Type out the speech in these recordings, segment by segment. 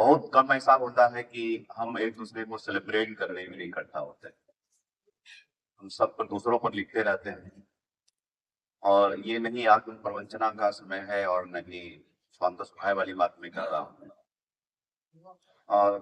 बहुत कम ऐसा होता है कि हम एक दूसरे को सेलिब्रेट करने के लिए इकट्ठा होते हैं। हम सब पर दूसरों पर लिखते रहते हैं। और ये नहीं आत्म प्रवंचना का समय है और नहीं स्वांत सुखाय वाली बात मैं कर रहा हूँ। और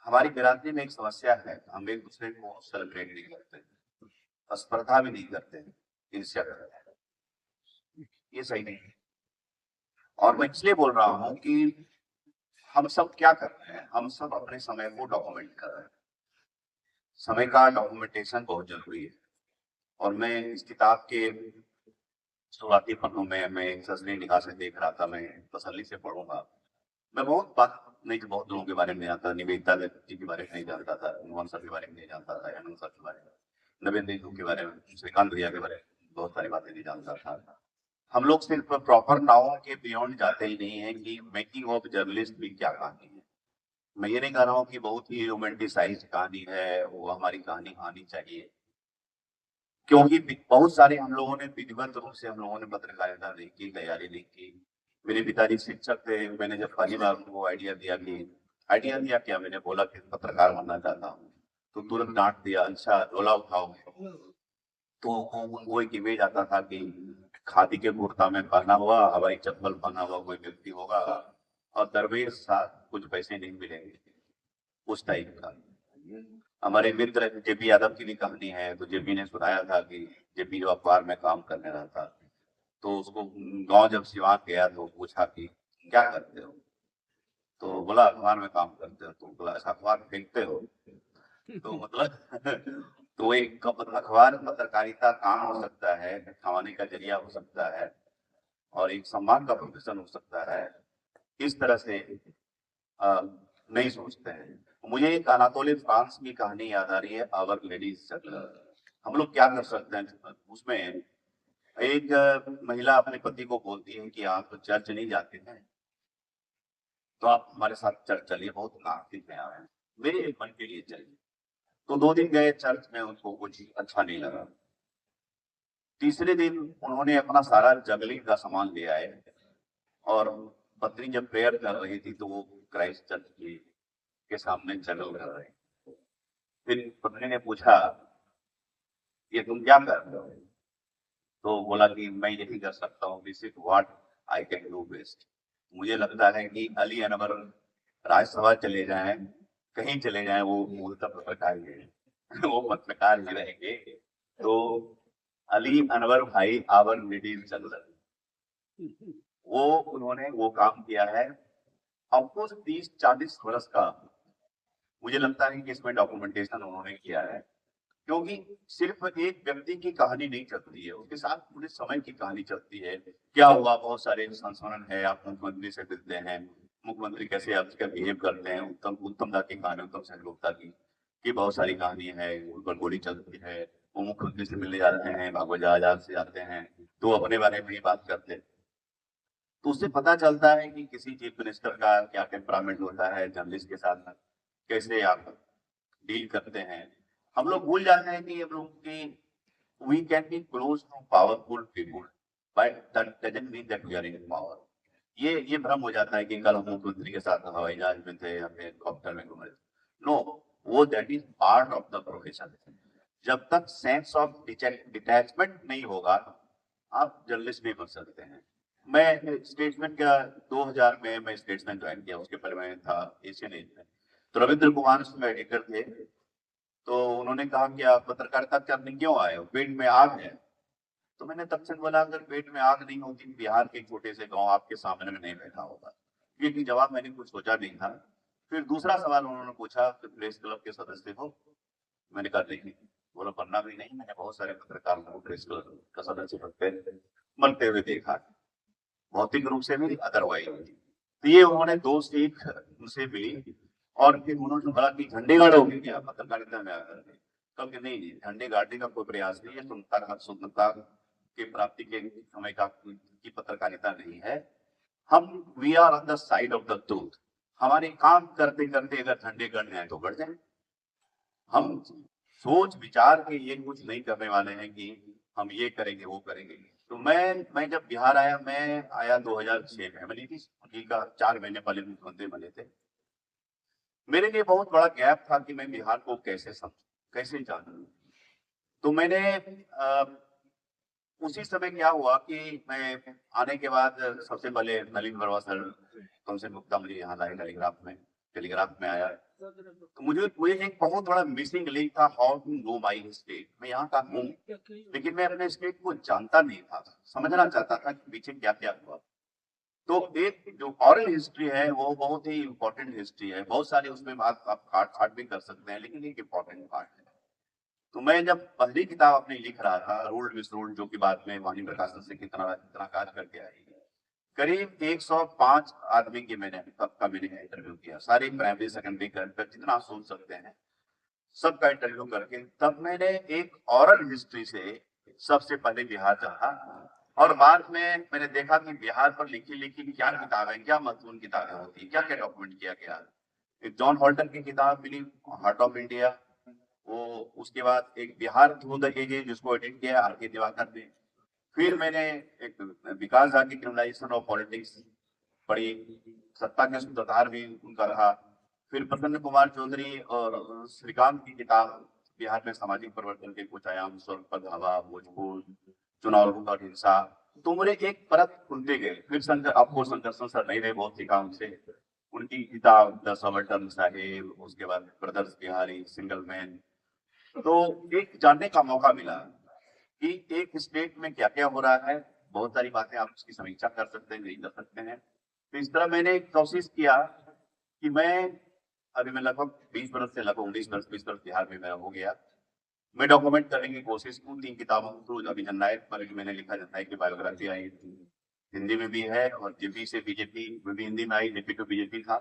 हमारी बिरादरी में एक समस्या है, हम एक दूसरे को सेलिब्रेट नहीं करते, स्पर्धा भी नहीं करते, ईर्ष्या करते हैं। ये सही नहीं है। और मैं इसलिए बोल रहा हूँ कि हम सब क्या कर रहे हैं, हम सब अपने समय को डॉक्यूमेंट कर रहे हैं। समय का डॉक्यूमेंटेशन बहुत जरूरी है। और मैं इस किताब के शुरुआती पन्नों में मैं एक सजनी निगाह से देख रहा था, मैं तसल्ली से पढ़ूंगा। मैं बहुत बात नहीं, बहुत लोगों के बारे में नहीं जानता, निवेदिता जी के बारे में नहीं जानता था, मोहन सर के बारे में नहीं जानता था, आनंद सर के बारे में, नवीन देशमुख के बारे में, श्रीकांत भैया के बारे में बहुत सारी बातें नहीं जानता था। हम लोग सिर्फ प्रॉपर नाउन के बियॉन्ड जाते ही नहीं है कि मेकिंग ऑफ जर्नलिस्ट भी क्या कहानी है। मैं ये नहीं कह रहा हूँ कि बहुत ही रोमांटिसाइज कहानी है, वो हमारी कहानी आनी चाहिए, क्योंकि बहुत सारे हम लोगों ने विधिवत रूप से हम लोगों ने पत्रकारिता नहीं की, तैयारी नहीं की। मेरे पिताजी शिक्षक थे। मैंने जब पहली बार उनको आइडिया दिया क्या, मैंने बोला कि पत्रकार बनना चाहता हूँ, तो तुरंत डांट दिया, अच्छा रोला उठाओगे। तो वो एक इमेज आता था कि खादी के कुर्ता में पहना हुआ, हवाई चप्पल पहना हुआ कोई व्यक्ति होगा और दरवेश साथ कुछ पैसे नहीं मिलेंगे, उस टाइप का। हमारे मित्र जेपी यादव की भी कहानी है, तो जेपी ने सुनाया था कि जेपी जो अखबार में काम करने रहा था, तो उसको गांव जब सिवान गया तो पूछा कि क्या करते हो, तो बोला अखबार में काम करते हो। तो बोला ऐसा अखबार फेंकते हो? तो मतलब तो एक अखबार पत्रकारिता काम हो सकता है, कमाने का जरिया हो सकता है और एक सम्मान का प्रोफेशन हो सकता है, इस तरह से अ, नहीं सोचते हैं। मुझे एक अनातोली फ्रांस की कहानी याद आ रही है, आवर लेडीज चर्च। हम लोग क्या कर सकते हैं उसमें, एक महिला अपने पति को बोलती है कि आप चर्च नहीं जाते हैं, तो आप हमारे साथ चर्च चलिए, बहुत नास्तिक है आप, मेरे मन के लिए चलिए। तो 2 दिन गए चर्च में, उनको कुछ अच्छा नहीं लगा। तीसरे दिन उन्होंने अपना सारा जगलिंग का सामान ले आए और पत्नी जब प्रेयर कर रही थी तो वो क्राइस्ट चर्च के सामने जगल कर रहे। फिर पत्नी ने पूछा, ये तुम क्या कर रहे हो? तो बोला कि मैं यही कर सकता हूँ, this is what I can do best. मुझे लगता है कि अली अनवर राज्यसभा चले जाएं, कहीं चले जाएं, वो मूलतः पत्रकार ही है वो पत्रकार ही रहेंगे। तो अली अनवर भाई आवर लिटिल चंदन, वो उन्होंने वो काम किया है। हमको 30-40 वर्ष का मुझे लगता है कि इसमें डॉक्यूमेंटेशन उन्होंने किया है, क्योंकि सिर्फ एक व्यक्ति की कहानी नहीं चलती है, उसके साथ पूरे समय की कहानी चलती है। क्या हुआ, बहुत सारे संस्मरण है, आप मुख्यमंत्री से मिलते हैं, मुख्यमंत्री कैसे आपसे बिहेव करते हैं, उत्तम उत्तम दा की कहानी, उत्तम सहलोकता की बहुत सारी कहानी है, उन पर गोली चलती है, वो मुख्यमंत्री से मिलने जाते हैं, भागवत जहाज से जाते हैं, तो अपने बारे में ही बात करते हैं। तो उससे पता चलता है कि किसी चीफ मिनिस्टर का क्या टेम्परामेंट होता है, जर्नलिस्ट के साथ कैसे आप डील करते हैं। हम लोग भूल जाते हैं कि हम लोग की we can be close to powerful people, but that doesn't mean that we are in power. ये भ्रम हो जाता है कि कल हम मुख्यमंत्री के साथ हवाई जहाज में थे या फिर हेलीकॉप्टर में घूम रहे थे। नो, वो that is part of the profession. जब तक सेंस ऑफ डिटैचमेंट नहीं होगा, आप जर्नलिस्ट नहीं बन सकते हैं। मैं स्टेट्समैन का 2000 में मैं स्टेट्समैन ज्वाइन किया, उसके पहले मैं था एशियन एज में। तो रविंद्र कुमार उसमें एडिटर थे। तो उन्होंने कहा कि आप पत्रकारिता करने क्यों आए हो, पेट में आग है? तो मैंने तब से बोला, अगर पेट में आग नहीं होती, बिहार के छोटे से गांव आपके सामने में नहीं बैठा होगा। ये जवाब मैंने कुछ सोचा नहीं था। फिर दूसरा सवाल उन्होंने पूछा कि प्रेस क्लब के सदस्य हो? मैंने कहा नहीं। बोला बनना भी नहीं, मैंने बहुत सारे पत्रकारों को प्रेस क्लब का सदस्य बनते हुए देखा, भौतिक रूप से भी, अदरवाइज। तो ये उन्होंने 2 सीख उनसे मिली। और फिर उन्होंने बोला कि झंडे गाड़ोगे क्या पत्रकारिता में आकर के? कब कि नहीं, झंडे गाड़ने का कोई प्रयास नहीं है, स्वतंत्रता की प्राप्ति के समय का की पत्रकारिता नहीं है। हम we are on the side of the truth. हमारे काम करते करते अगर झंडे गड़ जाए तो गड़ जाए। हम सोच विचार के ये कुछ नहीं करने वाले हैं कि हम ये करेंगे वो करेंगे। तो मैं जब बिहार आया, मैं आया 2006 में, मैंने जी का 4 महीने पहले मुख्यमंत्री बने थे। मेरे लिए बहुत बड़ा गैप था कि मैं बिहार को कैसे समझूं, कैसे जानूं। तो मैंने उसी समय क्या हुआ कि मैं आने के बाद सबसे पहले नलिन वर्मा सर, तुमसे गुप्ता मुझे यहाँ लाए टेलीग्राफ में आया। तो मुझे मुझे एक बहुत बड़ा मिसिंग लिंक था, how to know my state. मैं यहाँ का हूँ, लेकिन मैं अपने स्टेट को जानता नहीं था, समझना चाहता था कि पीछे क्या क्या हुआ। तो एक जो ऑरल हिस्ट्री है वो बहुत ही इम्पोर्टेंट हिस्ट्री है, बहुत सारी उसमें बात आप काट काट भी कर सकते हैं, लेकिन एक इम्पोर्टेंट पार्ट है। तो मैं जब पहली किताब अपनी लिख रहा था, रूल्ड मिसरूल्ड, जो कि बाद में वाणी प्रकाशन से कितना कितना काज करके आई, करीब 105 आदमी की मैंने इंटरव्यू किया, सारी प्राइमरी सेकेंडरी का जितना आप सोच सकते हैं सबका इंटरव्यू करके तब मैंने एक ऑरल हिस्ट्री से सबसे पहले बिहार चढ़ा। और बाद में मैंने देखा कि बिहार पर लिखी लिखी क्या किताबें, क्या महत्वपूर्ण किताबें होती, क्या क्या डॉक्यूमेंट किया गया। एक जॉन हॉल्टन की किताब मिली, हार्ट ऑफ इंडिया, वो उसके बाद एक बिहार थ्रू द एजेस जिसको एडिट किया आर के दिवाकर ने। फिर मैंने एक विकास झा की क्रिमिनलाइजेशन ऑफ पॉलिटिक्स पढ़ी, सत्ता के सूत्रधार भी उनका रहा। फिर प्रसन्न कुमार चौधरी और श्रीकांत की किताब बिहार में सामाजिक परिवर्तन के कुछ आयाम, स्वर्ग पर धावा, भोजपुर, चुनाव लूट और हिंसा। तो मेरे एक परत खुलते गए। फिर शंकर, आपको शंकर सर नहीं रहे, बहुत सीखा उनसे, उनकी किताब द सबाल्टर्न साहेब, उसके बाद ब्रदर्स बिहारी, सिंगल मैन। तो एक जानने का मौका मिला कि एक स्टेट में क्या क्या हो रहा है। बहुत सारी बातें आप उसकी समीक्षा कर सकते हैं, नहीं कर सकते हैं। तो इस तरह मैंने कोशिश किया कि मैं, अभी मैं लगभग 20 बरस से लगभग 19 बरस 20 बरस बिहार में मैं हो गया। मैं डॉक्यूमेंट करने की कोशिश की 3 किताबों के थ्रू। अभी जननायक पर भी मैंने लिखा, जननायक की बायोग्राफी आई, हिंदी में भी है, और जेपी से बीजेपी में भी हिंदी में आई, जेपी टू बीजेपी था।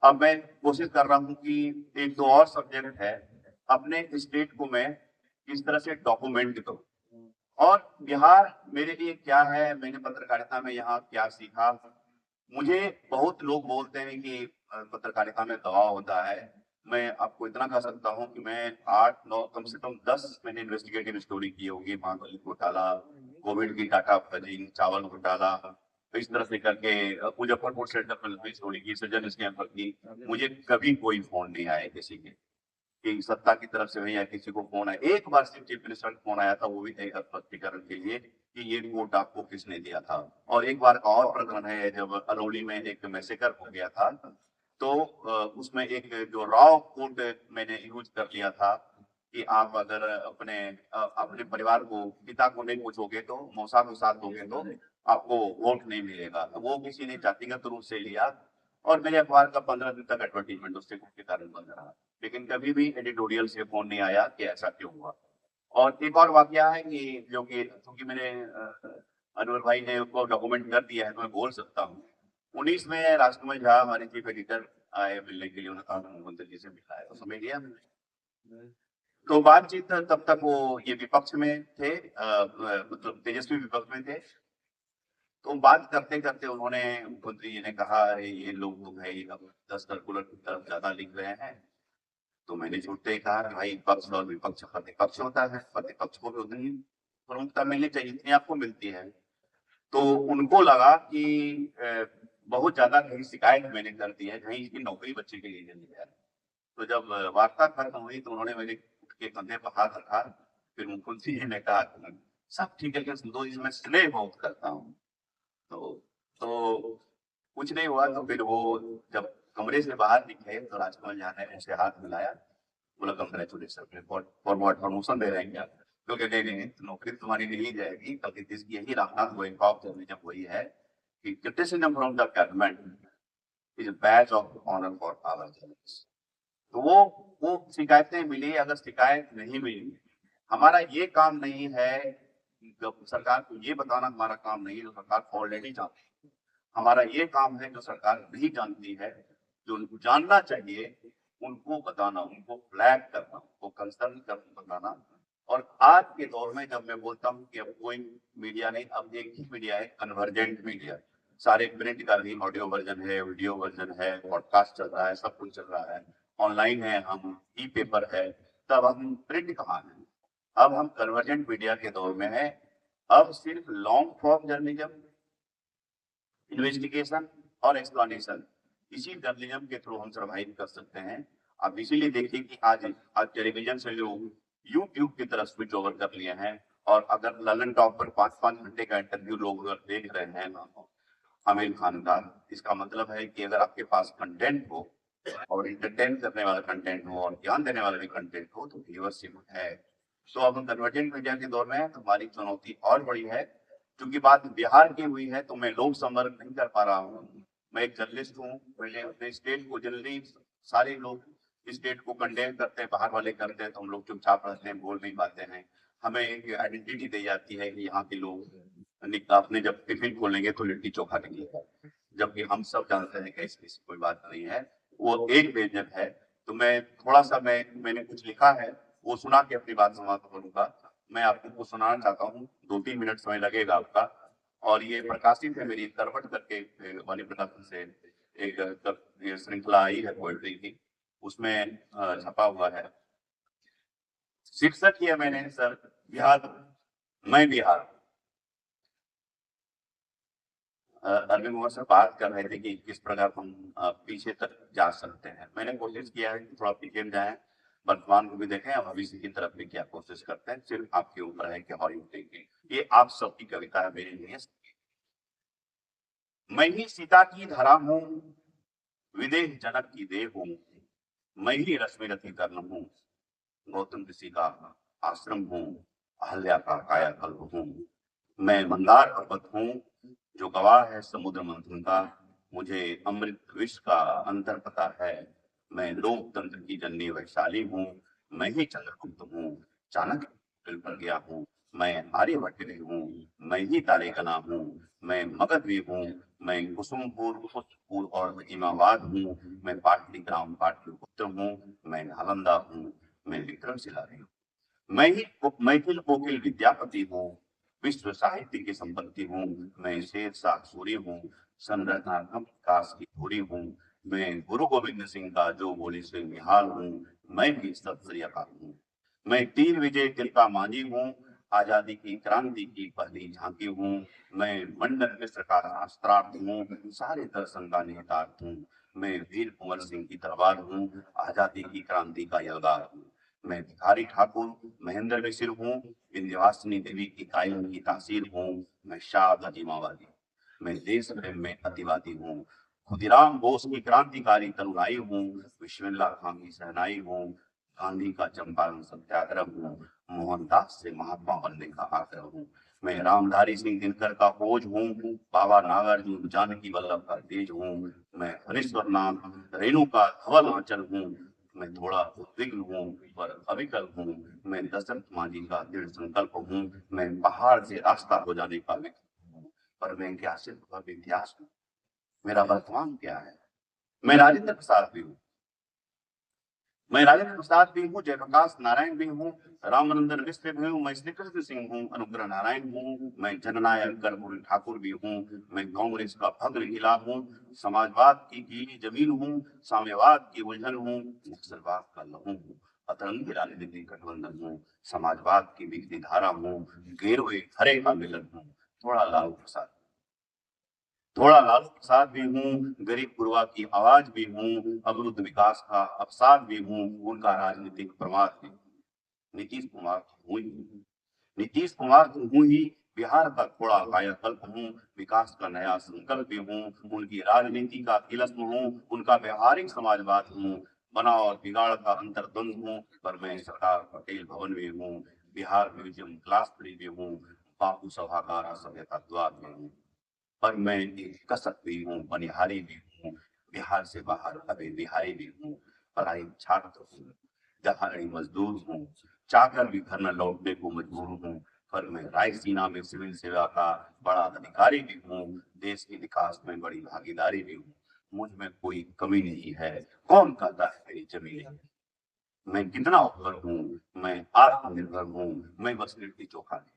अब मैं कोशिश कर रहा हूँ कि एक दो और सब्जेक्ट है, अपने स्टेट को मैं किस तरह से डॉक्यूमेंट करूँ, और बिहार मेरे लिए क्या है, मैंने पत्रकारिता में यहाँ क्या सीखा। मुझे बहुत लोग बोलते हैं कि पत्रकारिता में दबाव होता है। मैं आपको इतना कह सकता हूँ कि मैं 8 9 कम से कम 10 मैंने इन्वेस्टिगेटिव स्टोरी की होगी। महाकाली घोटाला, कोविड की डाटा फजिंग, चावल घोटाला, तो इस तरह से करके मुजफ्फरपुर सेंटर पर स्टोरी की, सृजन स्कैम पर की। मुझे कभी कोई फोन नहीं आया किसी के कि सत्ता की तरफ से भैया किसी को फोन आया। एक बार सिर्फ चीफ मिनिस्टर का फोन आया था, वो भी स्पष्टीकरण के लिए कि ये रिपोर्ट आपको किसने दिया था। और एक बार का और प्रकरण है, जब अलौली में एक मैसेकर हो गया था, तो उसमें एक जो रॉ कोड मैंने यूज कर लिया था कि आप अगर अपने परिवार को, पिता को नहीं पूछोगे तो मौसा को साथ दोगे तो आपको वोट नहीं मिलेगा। तो वो किसी ने जातिगत रूप से लिया, और मेरे अखबार का 15 दिन तक एडवर्टीजमेंट उससे के कारण बंद रहा। लेकिन कभी भी एडिटोरियल से फोन नहीं आया कि ऐसा क्यों हुआ। और एक और वाकया है कि जो कि क्योंकि मैंने अनवर भाई ने उसको डॉक्यूमेंट कर दिया है तो मैं बोल सकता हूँ। 19 में राजकमल झा हमारे चीफ एडिटर आए मिलने के लिए, उन्होंने कहा मुख्यमंत्री जी से मिला है, तो समझ लिया मैंने। तो बातचीत तब तक वो ये विपक्ष में थे, मतलब तेजस्वी विपक्ष में थे। तो बात करते करते उन्होंने, मुख्यमंत्री जी ने कहा, अरे ये लोग तो भाई अब 10 सर्कुलर की तरफ ज्यादा लिख रहे हैं। तो मैंने छूटते ही कहा कि भाई पक्ष और विपक्ष प्रतिपक्ष होता है, प्रतिपक्ष को भी उतनी प्रमुखता मिलनी चाहिए जितनी आपको मिलती है। तो उनको लगा कि बहुत ज्यादा कहीं शिकायत मैंने कर दी है, कहीं इसकी नौकरी बच्चे के लिए नहीं है। तो जब वार्ता खत्म हुई तो उन्होंने मेरे के कंधे पर हाथ रखा। फिर मुख्यमंत्री जी ने कहा सब ठीक है, लेकिन दो इसमें स्नेह बहुत करता हूँ। तो तो कुछ नहीं हुआ। तो फिर वो जब कमरे से बाहर निकले तो राजकमल झा ने उनसे हाथ मिलाया, बोला कंग्रेचुलेशन फॉर व्हाट, प्रमोशन दे रहे हैं क्या? तो कहते नहीं, तो नौकरी तुम्हारी नहीं जाएगी, बल्कि इसकी यही रामनाथ गोयनकाव जब वही है कि criticism from the government is badge of honour for our journalist. तो वो शिकायतें मिली, अगर शिकायत नहीं मिली, हमारा ये काम नहीं है, जब सरकार को ये बताना हमारा काम नहीं है जो सरकार ऑलरेडी जानती है। हमारा ये काम है जो सरकार नहीं जानती है, जो उनको जानना चाहिए, उनको बताना, उनको फ्लैग करना, उनको कंसर्न कर बताना। और आज के दौर में जब मैं बोलता हूँ कि अब कोई मीडिया नहीं, अब एक ही मीडिया है, कन्वर्जेंट मीडिया। सारे प्रिंट का भी ऑडियो वर्जन है, वीडियो वर्जन है, पॉडकास्ट चल रहा है, सब कुछ चल रहा है, ऑनलाइन है, हम ई पेपर है। तब हम प्रिंट कहाँ है? अब हम कन्वर्जेंट मीडिया के दौर में है। अब सिर्फ लॉन्ग फॉर्म जर्नलिज्म, इन्वेस्टिगेशन और एक्सप्लेनेशन, इसी जर्नलिज्म के थ्रू हम सर्वाइव कर सकते हैं। आप इसीलिए देखिए कि आज आज टेलीविजन से लोग यूट्यूब की तरफ स्विच ओवर कर लिए हैं, और अगर ललन टॉप पर 5-5 घंटे का इंटरव्यू लोग अगर देख रहे हैं ना आमिर खान का, इसका मतलब है कि अगर आपके पास कंटेंट हो और इंटरटेन करने वाला कंटेंट हो और ज्ञान देने वाला भी कंटेंट हो तो व्यूअरशिप है। तो अब हम कन्वर्जेंट मीडिया के दौर में हैं, तो हमारी चुनौती और बड़ी है। क्योंकि बात बिहार की हुई है तो मैं लोक संपर्क नहीं कर पा रहा हूँ। मैं एक जर्नलिस्ट हूँ, मैंने अपने स्टेट को जनरली सारे लोग स्टेट को कंडेम करते हैं, बाहर वाले करते हैं तो हम लोग चुपचाप रहते हैं, बोल नहीं पाते हैं। हमें एक आइडेंटिटी दी जाती है कि यहाँ के लोग अपने जब टिफिन खोलेंगे तो लिट्टी चोखा निकलेगा, जबकि हम सब जानते हैं कि इसकी कोई बात नहीं है, वो एक व्यंजन है। तो मैं थोड़ा सा मैंने कुछ लिखा है वो सुना के अपनी बात समाप्त करूंगा। मैं आपको सुनाना चाहता हूँ, 2-3 मिनट समय लगेगा आपका। और ये प्रकाशित है मेरी करवट करके वाणी प्रकाशन से एक ये श्रृंखला आई है पोएट्री की, उसमें छपा हुआ है। शीर्षक किया मैंने सर, बिहार, मैं बिहार। अरविंद मोहन सर बात कर रहे थे कि किस प्रकार हम पीछे तक जा सकते हैं। मैंने कोशिश किया है कि थोड़ा पीछे में जाए, वर्तमान को भी देखें और भविष्य की तरफ भी क्या कोशिश करते हैं। सिर्फ आपके ऊपर है कि हाउ यू थिंकिंग। ये आप सबकी कविता है, मेरे लिए। मैं ही सीता की धरा हूँ, विदेह जनक की देह हूँ, मैं ही रश्मि रथी कर्ण हूँ, गौतम ऋषि का आश्रम हूँ, अहल्या का कायाकल्प हूँ। मैं मंदार पर्वत हूँ जो गवाह है समुद्र मंथन का, मुझे अमृत विश्व का अंतर पता है। मैं लोकतंत्र की जननी वैशाली हूँ, मैं ही चंद्रगुप्त हूँ, चाणक्य पर गया हूँ। मैं आर्यभट्ट भी हूँ, मैं ही तारेकना हूँ, मैं मगध भी हूँ, मैं कुसुमपुर पुष्पपुर और इमाबाद हूँ, मैं पाटलिग्राम पाटलिपुत्र हूँ, मैं नालंदा हूँ, मैं विक्रमशिला भी हूँ। मैं ही मैथिल कोकिल विद्यापति हूँ, विश्व साहित्य की संपत्ति हूँ। मैं शेर शाह सूरी हूँ, संरचनात्मक विकास की धुरी हूँ। मैं गुरु गोविंद सिंह का जो बोले से निहाल हूँ, मैं भी सत श्री अकाल हूँ। मैं तीर विजय तिलका मांझी हूँ, आजादी की क्रांति की पहली झांकी हूँ। मैं मंडन मिश्र का शास्त्रार्थ हूँ, सारे दर्शन का निहितार्थ हूँ। मैं वीर कुंवर सिंह की तलवार हूँ, आजादी की क्रांति का यलगार हूँ। मैं भिखारी ठाकुर महेंद्र मिश्र हूँ, विंध्यवासिनी देवी की कायम की तासीर हूँ। मैं शाह अजीमावादी, मैं देश प्रेम में अतिवादी हूँ। खुदीराम बोस की क्रांतिकारी तरुणाई हूँ, बिस्मिल्लाह खान की सहनाई हूँ। गांधी का चंपारण सत्याग्रह हूँ, मोहनदास से महात्मा बनने का आग्रह हूँ। मैं रामधारी सिंह दिनकर का खोज हूँ, बाबा नागार्जुन जानकी वल्लभ का तेज हूँ। मैं हरीश्वर नाथ रेणु का धवल आंचल हूँ। मैं थोड़ा उद्विग्न हूँ पर अविकल हूँ। मैं दशरथ मांझी का दृढ़ संकल्प हूँ। मैं पहाड़ से रास्ता हो जाने का विकल्प हूँ, पर मैं क्या सिर्फ इतिहास हूँ? मेरा वर्तमान क्या है? मैं राजेंद्र प्रसाद भी हूँ, मैं राजेंद्र प्रसाद भी हूँ, जयप्रकाश नारायण भी हूँ, रामानंदन मिश्र भी हूँ, मैं श्री कृष्ण सिंह हूँ, अनुग्रह नारायण हूँ, मैं जननायक कर्पूरी ठाकुर भी हूँ, मैं कांग्रेस का भग्न किला हूँ, समाजवाद की गीली जमीन हूँ, साम्यवाद की उलझन हूँ, नक्सलवाद का लहू हूँ, अतरंगी राजनीतिक गठबंधन हूँ, समाजवाद की बिगड़ी धारा हूँ, गेरुए हरे का मिलन हूँ, थोड़ा लालू प्रसाद, थोड़ा लालू प्रसाद भी हूँ, गरीब गुरबा की आवाज भी हूँ, अवरुद्ध विकास का अवसाद भी हूँ, उनका राजनीतिक प्रमाद भी हूँ। नीतीश कुमार तो हूँ ही, नीतीश कुमार तो हूँ ही, बिहार का थोड़ा कायाकल्प हूँ, विकास का नया संकल्प भी हूँ, उनकी राजनीति का तिलस्म हूँ, उनका व्यवहारिक समाजवाद हूँ, बना और बिगाड़ का अंतर्द्वंद हूँ, पर मैं सरदार पटेल भवन भी हूँ, बिहार म्यूजियम क्लास 3 भी हूँ, बापू सभागार सभ्यता द्वार में हूँ। पर मैं एक कसक भी हूँ, बनिहारी भी हूँ, बिहार से बाहर अभी बिहारी भी हूँ, पढ़ाई छात्र हूँ, दहाड़ी मजदूर हूँ, चाकर भी घर न लौटने को मजबूर हूँ। पर मैं रायसीना में सिविल सेवा का बड़ा अधिकारी भी हूँ, देश के विकास में बड़ी भागीदारी भी हूँ। मुझ में कोई कमी नहीं है, कौन कहता है मेरी जमीन है? मैं कितना उपलब्ध हूँ, मैं आत्मनिर्भर हूँ, मैं बस लिट्टी चोखा नहीं,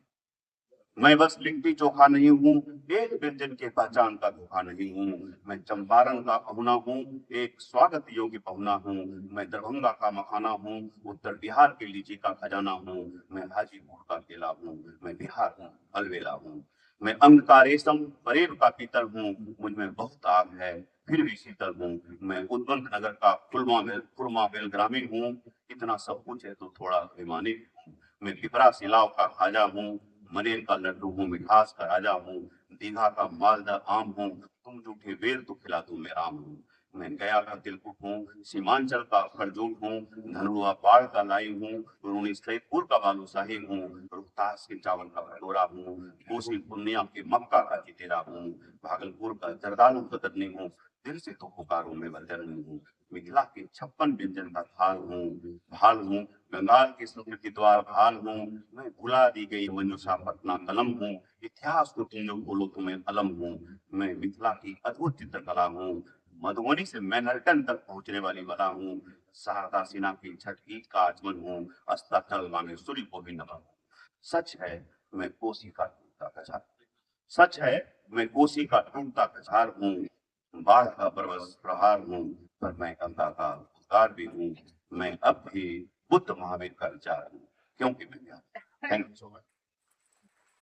मैं बस लिट्टी चोखा नहीं हूँ, एक व्यंजन के पहचान का धोखा नहीं हूँ। मैं चंपारण का पहुना हूँ, एक स्वागत योग्य पहुना हूँ। मैं दरभंगा का मखाना हूँ, उत्तर बिहार के लीची का खजाना हूँ। मैं हाजीपुर का केला हूँ, मैं बिहार हूँ, अलवेला हूँ। मैं अंधकारेशम परेव का पीतल हूँ, मुझ में बहुत आग है फिर भी शीतल हूँ। मैं उद्वंत नगर का खुरमा बेल ग्रामीण हूँ, इतना सब कुछ है तो थोड़ा अभिमानी हूँ। मैं पिपरा सिलाव का खाजा हूँ, मरेन का लड्डू हूँ, मिठास का राजा हूँ, दीघा का मालदा आम हूँ, तुम जूठे बेर तो खिला दो मैं राम हूँ। मैं गया का तिलकुट हूँ, सीमांचल का खरजूट हूँ, धनरुआ बाढ़ का लाई हूँ, रूनी सैदपुर का बालूशाही हूँ, रोहतास के चावल का भटोरा हूँ, कोसी पूर्णिया के मक्का का चितेरा हूँ, भागलपुर का जरदालू कतरनी हूँ, दिल से तो पुकारो मैं बंदरनी हूँ। मिथिला के 56 व्यंजन का भाल हूँ, बंगाल के समुद्र के द्वार भाल हूँ, मैं भुला दी गई मंजूषा पटना कलम हूँ, इतिहास को तुम जो बोलो तो मैं अलम हूँ। मैं मिथिला की अद्भुत चित्रकला हूँ, मधुबनी से मैनहट्टन तक पहुंचने वाली बला हूँ, शारदा सिन्हा की छठ गीत का आचमन हूँ, अस्ताचल में सूर्य को भी नमन हूँ। सच है मैं कोसी का टूटता कछार, सच है मैं कोसी का टूटता कछार हूँ, बाढ़ का बरस प्रहार हूँ, पर मैं गंगा का उद्गार भी हूँ। मैं अब भी बुद्ध महावीर का विचार हूँ, क्योंकि मैं थैंक यू सो मच।